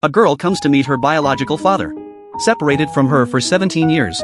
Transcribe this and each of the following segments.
A girl comes to meet her biological father. Separated from her for 17 years.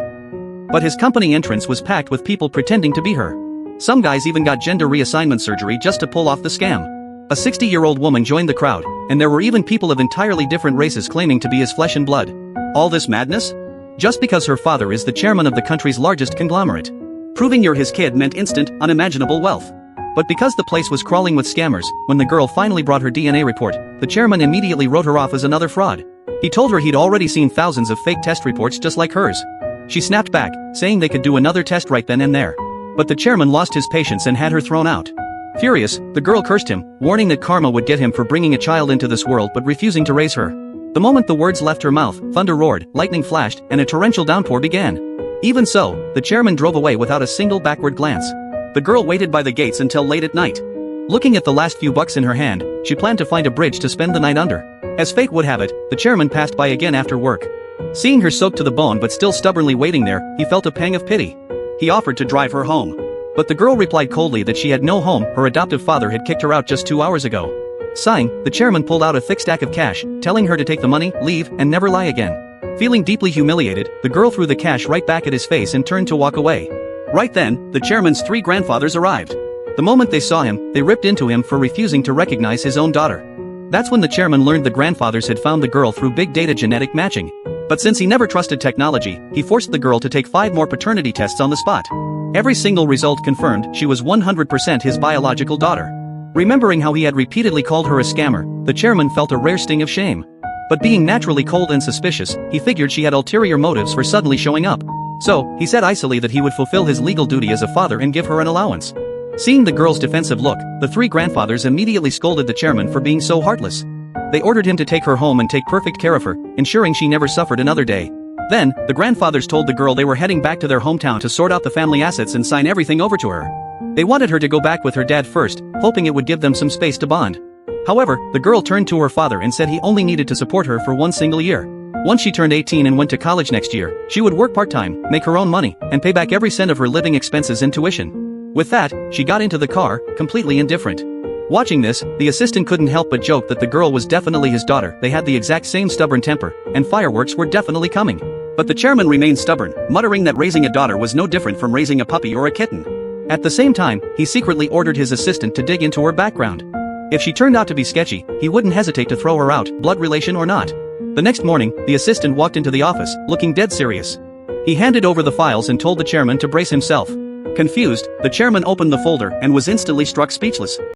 But his company entrance was packed with people pretending to be her. Some guys even got gender reassignment surgery just to pull off the scam. A 60-year-old woman joined the crowd, and there were even people of entirely different races claiming to be his flesh and blood. All this madness? Just because her father is the chairman of the country's largest conglomerate. Proving you're his kid meant instant, unimaginable wealth. But because the place was crawling with scammers, when the girl finally brought her DNA report, the chairman immediately wrote her off as another fraud. He told her he'd already seen thousands of fake test reports just like hers. She snapped back, saying they could do another test right then and there. But the chairman lost his patience and had her thrown out. Furious, the girl cursed him, warning that karma would get him for bringing a child into this world but refusing to raise her. The moment the words left her mouth, thunder roared, lightning flashed, and a torrential downpour began. Even so, the chairman drove away without a single backward glance. The girl waited by the gates until late at night. Looking at the last few bucks in her hand, she planned to find a bridge to spend the night under. As fate would have it, the chairman passed by again after work. Seeing her soaked to the bone but still stubbornly waiting there, he felt a pang of pity. He offered to drive her home. But the girl replied coldly that she had no home, her adoptive father had kicked her out just 2 hours ago. Sighing, the chairman pulled out a thick stack of cash, telling her to take the money, leave, and never lie again. Feeling deeply humiliated, the girl threw the cash right back at his face and turned to walk away. Right then, the chairman's 3 grandfathers arrived. The moment they saw him, they ripped into him for refusing to recognize his own daughter. That's when the chairman learned the grandfathers had found the girl through big data genetic matching. But since he never trusted technology, he forced the girl to take 5 more paternity tests on the spot. Every single result confirmed she was 100% his biological daughter. Remembering how he had repeatedly called her a scammer, the chairman felt a rare sting of shame. But being naturally cold and suspicious, he figured she had ulterior motives for suddenly showing up. So, he said icily that he would fulfill his legal duty as a father and give her an allowance. Seeing the girl's defensive look, the 3 grandfathers immediately scolded the chairman for being so heartless. They ordered him to take her home and take perfect care of her, ensuring she never suffered another day. Then, the grandfathers told the girl they were heading back to their hometown to sort out the family assets and sign everything over to her. They wanted her to go back with her dad first, hoping it would give them some space to bond. However, the girl turned to her father and said he only needed to support her for 1 single year. Once she turned 18 and went to college next year, she would work part-time, make her own money, and pay back every cent of her living expenses and tuition. With that, she got into the car, completely indifferent. Watching this, the assistant couldn't help but joke that the girl was definitely his daughter, they had the exact same stubborn temper, and fireworks were definitely coming. But the chairman remained stubborn, muttering that raising a daughter was no different from raising a puppy or a kitten. At the same time, he secretly ordered his assistant to dig into her background. If she turned out to be sketchy, he wouldn't hesitate to throw her out, blood relation or not. The next morning, the assistant walked into the office, looking dead serious. He handed over the files and told the chairman to brace himself. Confused, the chairman opened the folder and was instantly struck speechless.